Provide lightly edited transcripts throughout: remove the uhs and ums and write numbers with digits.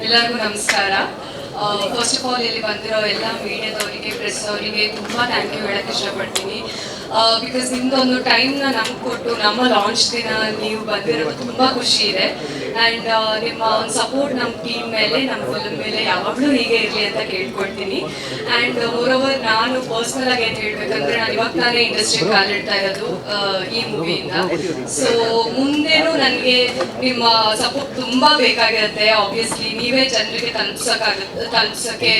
ಎಲ್ಲರಿಗೂ ನಮಸ್ಕಾರ. First of all ಇಲ್ಲಿ ಬಂದಿರೋ ಎಲ್ಲ ಮೀಡಿಯಾದವರಿಗೆ, ಪ್ರೆಸ್ ಅವರಿಗೆ ತುಂಬ ಥ್ಯಾಂಕ್ ಯು ಹೇಳಕ್ಕೆ ಇಷ್ಟಪಡ್ತೀನಿ. ಬಿಕಾಸ್ ನಿಮ್ಮದೊಂದು ಟೈಮ್ನ ನಮ್ಗೆ ಕೊಟ್ಟು ನಮ್ಮ ಲಾಂಚ್ ದಿನ ನೀವು ಬಂದಿರೋದು ತುಂಬ ಖುಷಿ ಇದೆ. ಆ್ಯಂಡ್ ನಿಮ್ಮ ಒಂದು ಸಪೋರ್ಟ್ ನಮ್ಮ ಟೀಮ್ ಮೇಲೆ, ನಮ್ಮ ಫಿಲ್ಮ್ ಮೇಲೆ ಯಾವಾಗಲೂ ಹೀಗೆ ಇರಲಿ ಅಂತ ಕೇಳ್ಕೊಳ್ತೀನಿ. ಆ್ಯಂಡ್ ಮೋರೋವರ್ ನಾನು ಪರ್ಸ್ನಲ್ ಆಗಿ ಏನು ಹೇಳ್ಬೇಕಂದ್ರೆ, ನಾನು ಇವಾಗ ತಾನೇ ಇಂಡಸ್ಟ್ರಿಗೆ ಕಾಲಿಡ್ತಾ ಇರೋದು ಈ ಮೂವಿಯಿಂದ. ಸೊ ಮುಂದೇನು ನನಗೆ ನಿಮ್ಮ ಸಪೋರ್ಟ್ ತುಂಬ ಬೇಕಾಗಿರುತ್ತೆ. ಆಬ್ವಿಯಸ್ಲಿ ನೀವೇ ಜನರಿಗೆ ತಲುಪಿಸೋಕ್ಕೆ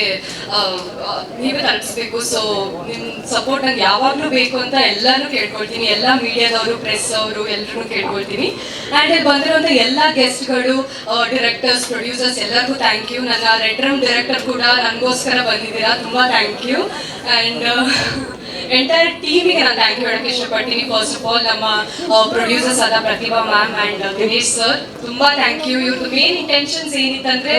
ನೀವೇ ತಲುಪಿಸ್ಬೇಕು. ಸೊ ನಿಮ್ಮ ಸಪೋರ್ಟ್ ನಂಗೆ ಯಾವಾಗಲೂ ಬೇಕು ಅಂತ ಎಲ್ಲರೂ ಕೇಳ್ಕೊಳ್ತೀನಿ. ಎಲ್ಲ ಮೀಡಿಯಾದವರು, ಪ್ರೆಸ್ ಅವರು ಎಲ್ಲರೂ ಕೇಳ್ಕೊಳ್ತೀನಿ. ಆ್ಯಂಡ್ ಇಲ್ಲಿ ಬಂದಿರೋಂಥ ಎಲ್ಲ ಗೆಸ್ಟ್ಗಳು, ಡೈರೆಕ್ಟರ್ಸ್, ಪ್ರೊಡ್ಯೂಸರ್ಸ್ ಎಲ್ಲರಿಗೂ ಥ್ಯಾಂಕ್ ಯು. ನನ್ನ ರೆಡ್ ರಮ್ ಡೈರೆಕ್ಟರ್ ಕೂಡ ನನಗೋಸ್ಕರ ಬಂದಿದ್ದೀರಾ, ತುಂಬ ಥ್ಯಾಂಕ್ ಯು. ಆ್ಯಂಡ್ ಎಂಟೈರ್ ಟೀಮಿಗೆ ನಾನು ಥ್ಯಾಂಕ್ ಯು ಹೇಳಕ್ಕೆ ಇಷ್ಟಪಡ್ತೀನಿ. ಫಸ್ಟ್ ಆಫ್ ಆಲ್ ನಮ್ಮ ಪ್ರೊಡ್ಯೂಸರ್ಸ್ ಆದ ಪ್ರತಿಭಾ ಮ್ಯಾಮ್ ಆ್ಯಂಡ್ ದಿನೇಶ್ ಸರ್, ತುಂಬ ಥ್ಯಾಂಕ್ ಯು. ಇವ್ರದ್ದು ಮೇನ್ ಇಂಟೆನ್ಷನ್ಸ್ ಏನಿತ್ತಂದ್ರೆ,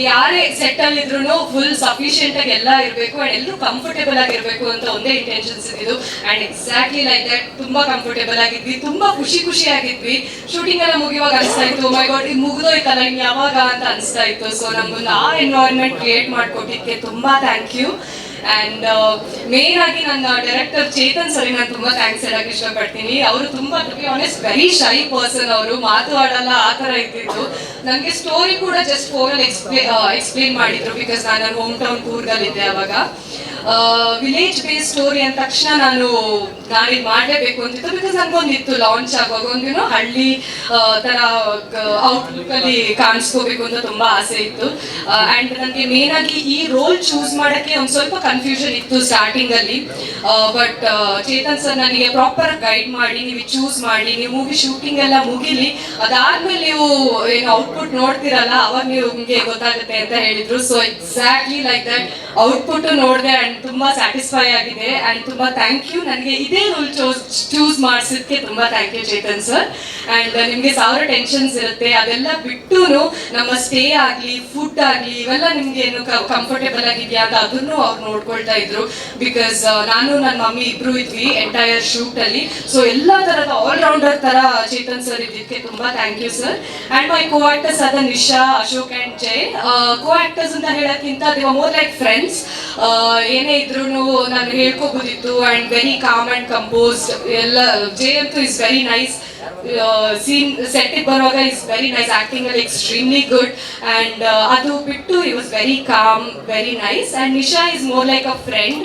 ಯಾರೇ ಸೆಟ್ಟಲ್ಲಿ ಇದ್ರೂ ಫುಲ್ ಸಫಿಷಿಯೆಂಟ್ ಆಗಿ ಎಲ್ಲ ಇರಬೇಕು ಆ್ಯಂಡ್ ಎಲ್ಲರೂ ಕಂಫರ್ಟೇಬಲ್ ಆಗಿರಬೇಕು ಅಂತ ಒಂದೇ ಇಂಟೆನ್ಷನ್ಸ್ ಇದ್ದಿದ್ದು. ಆ್ಯಂಡ್ ಎಕ್ಸಾಕ್ಟ್ಲಿ ಲೈಕ್ ದಟ್ ತುಂಬ ಕಂಫರ್ಟೇಬಲ್ ಆಗಿದ್ವಿ, ತುಂಬ ಖುಷಿ ಆಗಿದ್ವಿ. ಶೂಟಿಂಗ್ ಎಲ್ಲ ಮುಗಿಯುವಾಗ ಅನಿಸ್ತಾ ಇತ್ತು, ಮೈ ಗಾಡ್ ಇದು ಮುಗಿದೋಯ್ತಲ್ಲ ಇನ್ನು ಯಾವಾಗ ಅಂತ ಅನಿಸ್ತಾ ಇತ್ತು. ಸೊ ನಮ್ಗೊಂದು ಆ ಎನ್ವೈರನ್ಮೆಂಟ್ ಕ್ರಿಯೇಟ್ ಮಾಡಿಕೊಟ್ಟಿದ್ದಕ್ಕೆ ತುಂಬ ಥ್ಯಾಂಕ್ ಯು. ಆ್ಯಂಡ್ ಮೇನ್ ಆಗಿ ನನ್ನ ಡೈರೆಕ್ಟರ್ ಚೇತನ್ ಸರಿ ನಾನು ತುಂಬ ಥ್ಯಾಂಕ್ಸ್ ಹೇಳಕ್ಕೆ ಇಷ್ಟಪಡ್ತೀನಿ. ಅವರು ತುಂಬ to be honest very shy person. ಅವರು ಮಾತು ಆಡಲ್ಲ, ಆ ಥರ ಇದ್ದಿದ್ದು. ನನಗೆ ಸ್ಟೋರಿ ಕೂಡ ಜಸ್ಟ್ ಫೋನಲ್ಲಿ ಎಕ್ಸ್ಪ್ಲೇನ್ ಮಾಡಿದ್ರು, ಬಿಕಾಸ್ ನಾನು ನನ್ನ ಹೋಮ್ ಟೌನ್ ಕೂರ್ಗಲ್ಲಿದ್ದೆ ಅವಾಗ. ವಿಲೇಜ್ ಬೇಸ್ ಸ್ಟೋರಿ ಅಂದ ತಕ್ಷಣ ನಾನಿದು ಮಾಡಲೇಬೇಕು ಅಂತಿತ್ತು, ಬಿಕಾಸ್ ನನಗೊಂದಿತ್ತು ಲಾಂಚ್ ಆಗುವಾಗ ಒಂದಿನ ಹಳ್ಳಿ ಥರ ಔಟ್ಲುಕ್ಕಲ್ಲಿ ಕಾಣಿಸ್ಕೋಬೇಕು ಅಂತ ತುಂಬ ಆಸೆ ಇತ್ತು. ಆ್ಯಂಡ್ ನನಗೆ ಮೇನ್ ಆಗಿ ಈ ರೋಲ್ ಚೂಸ್ ಮಾಡೋಕ್ಕೆ ಒಂದು ಸ್ವಲ್ಪ ಕನ್ಫ್ಯೂಷನ್ ಇತ್ತು ಸ್ಟಾರ್ಟಿಂಗಲ್ಲಿ. ಬಟ್ ಚೇತನ್ ಸರ್ ನನಗೆ ಪ್ರಾಪರ್ ಗೈಡ್ ಮಾಡಿ, ನೀವು ಚೂಸ್ ಮಾಡಿ, ನೀವು ಮೂವಿ ಶೂಟಿಂಗ್ ಎಲ್ಲ ಮುಗಿಲಿ, ಅದಾದ್ಮೇಲೆ ನೀವು ಏನು ಔಟ್ಪುಟ್ ನೋಡ್ತಿರಲ್ಲ ಅವಾಗ ನೀವು ನಿಮಗೆ ಗೊತ್ತಾಗುತ್ತೆ ಅಂತ ಹೇಳಿದ್ರು. So exactly like that output ನೋಡಿದೆ ಆ್ಯಂಡ್ ತುಂಬ ಸ್ಯಾಟಿಸ್ಫೈ ಆಗಿದೆ. ಆ್ಯಂಡ್ ತುಂಬ ಥ್ಯಾಂಕ್ ಯು. ನನಗೆ ಇದೇ ರೋಲ್ ಚೂಸ್ ಮಾಡಿಸಿದ್ದಕ್ಕೆ ತುಂಬ thank you Chethan sir. And ನಿಮಗೆ 1000 ಟೆನ್ಷನ್ಸ್ ಇರುತ್ತೆ, ಅದೆಲ್ಲ ಬಿಟ್ಟು ನಮ್ಮ ಸ್ಟೇ ಆಗಲಿ, ಫುಡ್ ಆಗಲಿ, ಇವೆಲ್ಲ ನಿಮ್ಗೆ ಏನು ಕಂಫರ್ಟೇಬಲ್ ಆಗಿದೆಯಾ ಅಂತ ಅದನ್ನು ಅವ್ರು ನೋಡ್ಕೊಳ್ತಾ ಇದ್ರು. ಬಿಕಾಸ್ ನಾನು ನನ್ನ ಮಮ್ಮಿ ಇಬ್ರು ಇದ್ವಿ ಎಂಟೈರ್ ಶೂಟಲ್ಲಿ. ಸೊ ಎಲ್ಲ ಥರದ ಆಲ್ರೌಂಡರ್ ಥರ ಚೇತನ್ ಸರ್ ಇದ್ದಿದ್ದಕ್ಕೆ ತುಂಬ thank you sir. And my co actors ಆದ Nisha, Ashok and Jai. Co actors ಅಂತ ಹೇಳೋಕ್ಕಿಂತ they are more like friends. ಏನೇ ಇದ್ರೂ ನಾನು ಹೇಳ್ಕೋಬೋದಿತ್ತು. And very calm and composed. ಎಲ್ಲ ಜೈ ಅಂತೂ ಇಸ್ ವೆರಿ ನೈಸ್. ಸೀನ್ ಸೆಟ್ಟಿಗೆ ಬರುವಾಗ ಇಸ್ ವೆರಿ ನೈಸ್, ಆ್ಯಕ್ಟಿಂಗ್ ಅಲ್ಲಿ ಎಕ್ಸ್ಟ್ರೀಮ್ಲಿ ಗುಡ್. ಆ್ಯಂಡ್ ಅದು ಬಿಟ್ಟು he was very calm, very nice. And Nisha is more like a friend.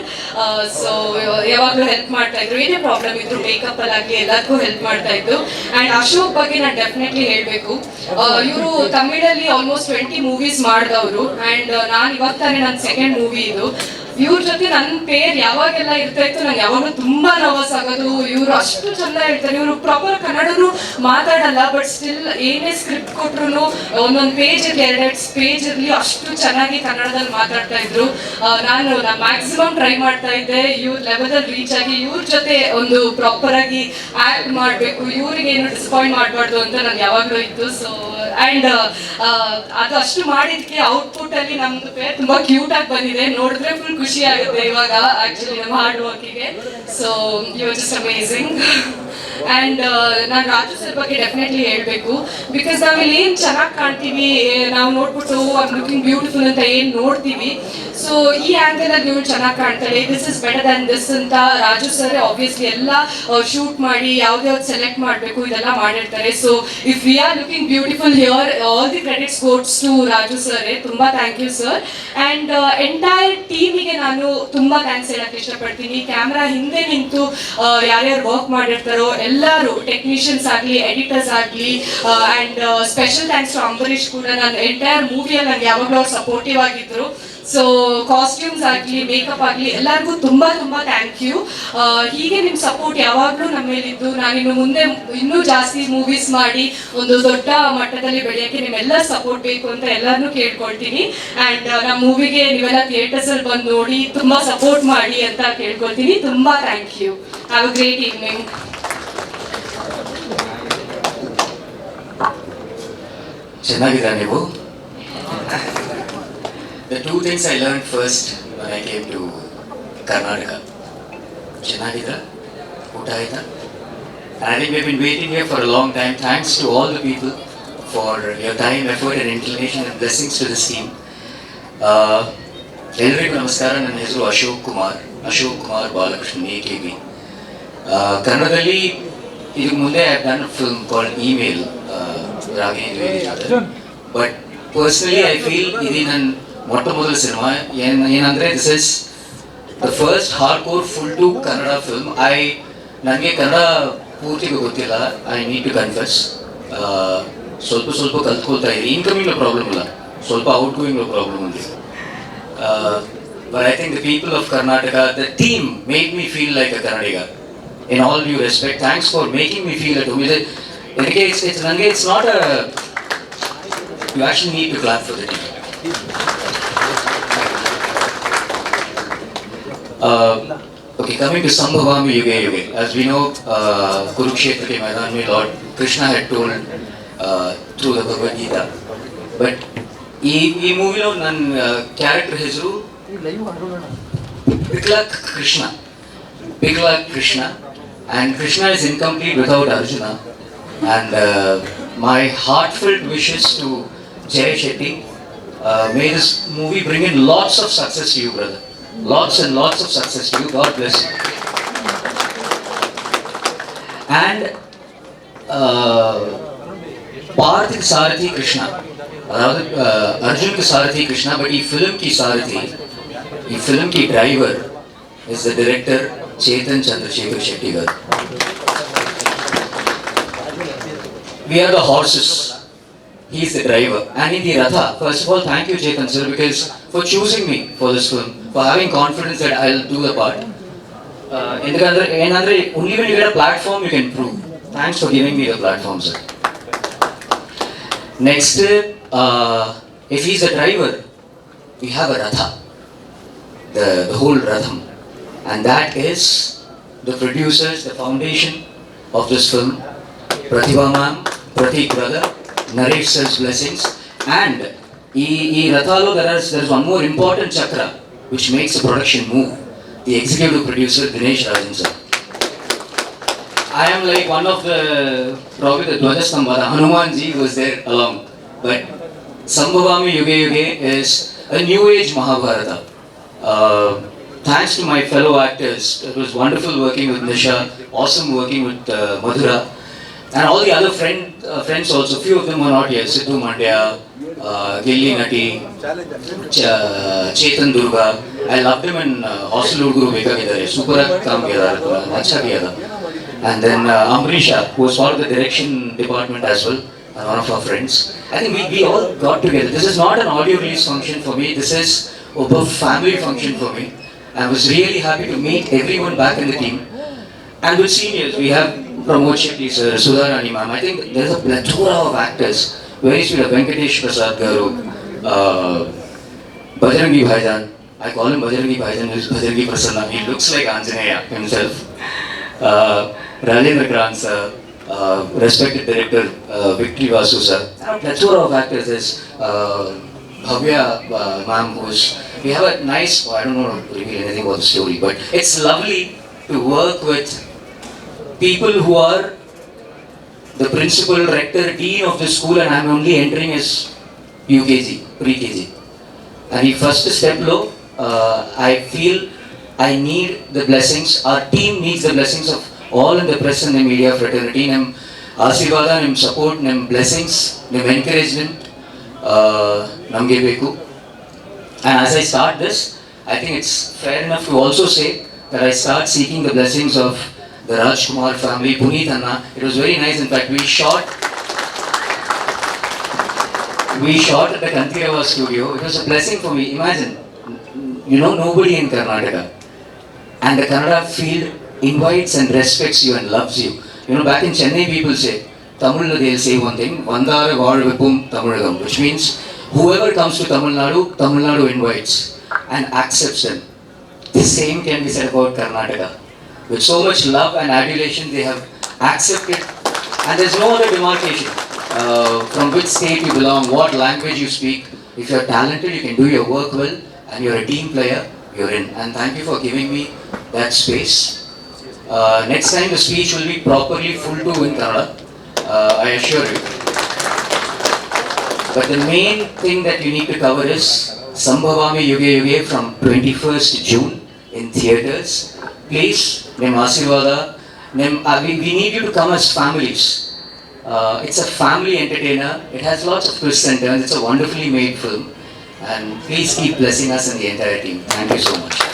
So ಯಾವಾಗಲೂ ಹೆಲ್ಪ್ ಮಾಡ್ತಾ ಇದ್ರು, ಏನೇ ಪ್ರಾಬ್ಲಮ್ ಇದ್ರು ಮೇಕಪ್ ಅಲ್ಲಾಗಲಿ ಎಲ್ಲದಕ್ಕೂ ಹೆಲ್ಪ್ ಮಾಡ್ತಾ ಇದ್ರು. ಆ್ಯಂಡ್ ಅಶೋಕ್ ಬಗ್ಗೆ ನಾನು ಡೆಫಿನೆಟ್ಲಿ ಹೇಳಬೇಕು. ಇವರು ತಮಿಳಲ್ಲಿ ಆಲ್ಮೋಸ್ಟ್ 20 ಮೂವೀಸ್ ಮಾಡಿದವರು. ಆ್ಯಂಡ್ ನಾನು ಇವಾಗ ತಾನೇ ನನ್ನ ಸೆಕೆಂಡ್ ಮೂವಿ ಇದು. ಇವ್ರ ಜೊತೆ ನನ್ನ ಪೇರ್ ಯಾವಾಗೆಲ್ಲ ಇರ್ತಾ ಇತ್ತು, ನಂಗೆ ಯಾವಾಗಲೂ ತುಂಬಾ ನರ್ವಸ್ ಆಗೋದು. ಇವರು ಅಷ್ಟು ಚಂದ ಹೇಳ್ತಾರೆ, ಇವರು ಪ್ರಾಪರ್ ಕನ್ನಡನು ಮಾತಾಡಲ್ಲ, ಬಟ್ ಸ್ಟಿಲ್ ಏನೇ ಸ್ಕ್ರಿಪ್ಟ್ ಕೊಟ್ರು ಒಂದೊಂದು ಪೇಜ್ ಇರಲಿ, 2 ಪೇಜ್ ಇರಲಿ, ಅಷ್ಟು ಚೆನ್ನಾಗಿ ಕನ್ನಡದಲ್ಲಿ ಮಾತಾಡ್ತಾ ಇದ್ರು. ನಾನು ಮ್ಯಾಕ್ಸಿಮಮ್ ಟ್ರೈ ಮಾಡ್ತಾ ಇದ್ದೆ ಇವ್ರ ಲೆವೆಲಲ್ಲಿ ರೀಚ್ ಆಗಿ ಇವ್ರ ಜೊತೆ ಒಂದು ಪ್ರಾಪರ್ ಆಗಿ ಆಕ್ಟ್ ಮಾಡಬೇಕು, ಇವ್ರಿಗೆ ಏನು ಡಿಸಪಾಯಿಂಟ್ ಮಾಡಬಾರ್ದು ಅಂತ ನನ್ಗೆ ಯಾವಾಗಲೂ ಇತ್ತು. ಸೊ ಆ್ಯಂಡ್ ಅದು ಅಷ್ಟು ಮಾಡಿದ್ದಕ್ಕೆ ಔಟ್ಪುಟ್ ಅಲ್ಲಿ ನಮ್ದು ಪೇರ್ ತುಂಬಾ ಕ್ಯೂಟ್ ಆಗಿ ಬಂದಿದೆ. ನೋಡಿದ್ರೆ ಫುಲ್ ಖುಷಿ ಆಗುತ್ತೆ ಇವಾಗ ಆಕ್ಚುಲಿ ನಮ್ಮ ಹಾರ್ಡ್ ವರ್ಕಿಗೆ. So you are just amazing. And ನಾನು ರಾಜು ಸರ್ ಬಗ್ಗೆ ಡೆಫಿನೆಟ್ಲಿ ಹೇಳಬೇಕು. ಬಿಕಾಸ್ ನಾವಿಲ್ಲಿ ಏನು ಚೆನ್ನಾಗಿ ಕಾಣ್ತೀವಿ, ನಾವು ನೋಡ್ಬಿಟ್ಟು ಐ ಲುಕಿಂಗ್ ಬ್ಯೂಟಿಫುಲ್ ಅಂತ ಏನು ನೋಡ್ತೀವಿ, ಸೊ ಈ ಆ್ಯಂಗಲಲ್ಲಿ ನೀವು ಚೆನ್ನಾಗಿ ಕಾಣ್ತಾಳೆ, this is better than this ಅಂತ ರಾಜು ಸರ್ ಆಬ್ವಿಯಸ್ಲಿ ಎಲ್ಲ ಶೂಟ್ ಮಾಡಿ ಯಾವ್ದು ಸೆಲೆಕ್ಟ್ ಮಾಡಬೇಕು ಇದೆಲ್ಲ ಮಾಡಿರ್ತಾರೆ. So if we are looking beautiful here, all the credits goes to Raju sir. ತುಂಬ thank you sir. And entire ಟೀಮಿಗೆ ನಾನು ತುಂಬ ಥ್ಯಾಂಕ್ಸ್ ಹೇಳಕ್ಕೆ ಇಷ್ಟಪಡ್ತೀನಿ. ಕ್ಯಾಮ್ರಾ ಹಿಂದೆ ನಿಂತು ಯಾರ್ಯಾರು ವರ್ಕ್ ಮಾಡಿರ್ತಾರೋ ಎಲ್ಲರೂ, ಟೆಕ್ನಿಷಿಯನ್ಸ್ ಆಗಲಿ, ಎಡಿಟರ್ಸ್ ಆಗಲಿ, and special thanks to Ambareesh ಕೂಡ. ನನ್ನ ಎಂಟೈರ್ ಮೂವಿಯಲ್ಲಿ ನನಗೆ ಯಾವಾಗಲೂ ಅವ್ರು ಸಪೋರ್ಟಿವ್ ಆಗಿದ್ರು. ಸೊ ಕಾಸ್ಟ್ಯೂಮ್ಸ್ ಆಗಲಿ, ಮೇಕಪ್ ಆಗಲಿ ಎಲ್ಲರಿಗೂ ತುಂಬ ಥ್ಯಾಂಕ್ ಯು. ಹೀಗೆ ನಿಮ್ಮ ಸಪೋರ್ಟ್ ಯಾವಾಗಲೂ ನಮ್ಮ ಮೇಲಿದ್ದು ನಾನಿನ್ನು ಮುಂದೆ ಇನ್ನೂ ಜಾಸ್ತಿ ಮೂವೀಸ್ ಮಾಡಿ ಒಂದು ದೊಡ್ಡ ಮಟ್ಟದಲ್ಲಿ ಬೆಳೆಯೋಕ್ಕೆ ನಿಮ್ಮೆಲ್ಲ ಸಪೋರ್ಟ್ ಬೇಕು ಅಂತ ಎಲ್ಲರನ್ನೂ ಕೇಳ್ಕೊಳ್ತೀನಿ. ಆ್ಯಂಡ್ ನಮ್ಮ ಮೂವಿಗೆ ನೀವೆಲ್ಲ ಥಿಯೇಟರ್ಸಲ್ಲಿ ಬಂದು ನೋಡಿ ತುಂಬ ಸಪೋರ್ಟ್ ಮಾಡಿ ಅಂತ ಕೇಳ್ಕೊಳ್ತೀನಿ. ತುಂಬ thank you. Have a great evening. ಚೆನ್ನಾಗಿದ್ದೀರಾ ನೀವು? The 2 things I learned first when I came to Karnataka. ಚೆನ್ನಾಗಿದ್ದೀರಾ? ಊಟ ಆಯ್ತಾ? I think we've been waiting here for a long time. Thanks to all the people for your time, effort and inclination and blessings to this team. ಎಲ್ರಿಗೂ ನಮಸ್ಕಾರ. ನನ್ನ ಹೆಸರು Ashok Kumar Balakrishnan AKB. ಕನ್ನಡದಲ್ಲಿ ಇದಕ್ಕೆ ಮುಂದೆ I done a film called email, Ragini. But personally I feel ಇದು ನನ್ನ ಮೊಟ್ಟ ಮೊದಲ ಸಿನಿಮಾ. ಏನಂದರೆ this is the first hard core full to Kannada film. ನನಗೆ ಕನ್ನಡ ಪೂರ್ತಿಗೂ ಗೊತ್ತಿಲ್ಲ, ಐ ನೀಡ್ ಟು ಕನ್ಫೆಸ್. ಸ್ವಲ್ಪ ಕಲ್ತ್ಕೊಳ್ತಾ ಇದ್ದೀನಿ. ಇನ್ಕಮಿಂಗ್లో ಪ್ರಾಬ್ಲಮ್ ಇಲ್ಲ, ಸ್ವಲ್ಪ ಔಟ್ ಗೋಯಿಂಗ್లో ಪ್ರಾಬ್ಲಮ್ ఉంది. But I think the people of Karnataka, the team made me feel like a Kannadiga. In all due respect, thanks for making me feel at home. It's not a... You actually need to clap for the team. Okay, coming to Sambhavami Yuge Yuge. As we know, Kurukshetra ke Maidan mein Lord Krishna had told through the Bhagavad Gita. But ಈ ಮೂವಿలో ನನ್ನ character ಹೆಸರು Piglak Krishna. And Krishna is incomplete without Arjuna. And my heartfelt wishes to Jay Shetty, may this movie bring in lots of success to you, brother. Lots and lots of success to you. God bless you. And Parthiv Sarathi Krishna. अराउद Arjun की सारथी Krishna, but ये film की सारथी, ये film की driver is the director Chetan Chandrashekhar Shetty garu. We are the horses, he is the driver, and in the ratha. First of all, thank you Chetan sir, because for choosing me for this film, for having confidence that I'll do the part. Only when you get a platform you can prove. Thanks for giving me the platform, sir. Next, if he's a driver, we have a ratha, the whole ratham, and that is the producers, the foundation of this film, Pratibha ma'am, Pratik brother, Naresh sir's blessings, and ee rathalo there is one more important chakra which makes the production move, the executive producer Dinesh Rajan sir. I am like one of the, probably the Dwajastambha, Hanuman ji was there along, but Sambhavami Yuge Yuge is a new age Mahabharata. Thanks to my fellow actors, it was wonderful working with Nisha, awesome working with Madhura, and all the other friends also. Few of them were not here. Sidhu Mandya, Gilli Nati, Chetan Durga. I loved him in Hostel Guru Veka Gedare. Super काम किया था, अच्छा किया था. And then Amrisha, who was part of the direction department as well, and one of our friends. I think we all got together. This is not an audio release function for me. This is a family function for me. I was really happy to meet everyone back in the team. And with seniors, we have Pramod Shetty sir, Sudha Rani ma'am. I think there's a plethora of actors. Very sweet, Venkatesh Prasad Garu, Bajrangi Bhaijan. I call him Bajrangi Bhaijan. He's Bajrangi Prasanna. He looks like Anjaneya himself. Rajendra Kran sir, respected director Victory Vasu sir, and a plethora of actors. There's Bhavya ma'am, we have a nice, I don't know to reveal anything about the story, but it's lovely to work with people who are the principal, rector, dean of the school, and I'm only entering as UKG, pre-KG. And the first step low, I feel I need the blessings, our team needs the blessings of all in the press and the media fraternity. Nem Asirvada, nem support, nem blessings, nem encouragement, namge beku. And as I start this, I think it's fair enough to also say that I start seeking the blessings of the Rajkumar family, Puneet Anna. It was very nice. In fact, we shot at the Kantirava studio. It was a blessing for me. Imagine, nobody in Karnataka, and the Kannada field invites and respects you and loves you. Back in Chennai, people say, Tamil, they'll say one thing, Vandara Vazhvipum Tamilagam, which means whoever comes to Tamil Nadu invites and accepts them. The same can be said about Karnataka. With so much love and adulation, they have accepted, and there's no other demarcation. From which state you belong, what language you speak. If you're talented, you can do your work well, and you're a team player, you're in. And thank you for giving me that space. Next time the speech will be properly full to in Kannada, I assure you. But the main thing that you need to cover is Sambhavami Yuge Yuge from 21st June in theatres. Please, Nim Asirvada, we need you to come as families. It's a family entertainer. It has lots of twists and turns. It's a wonderfully made film. And please keep blessing us and the entire team. Thank you so much.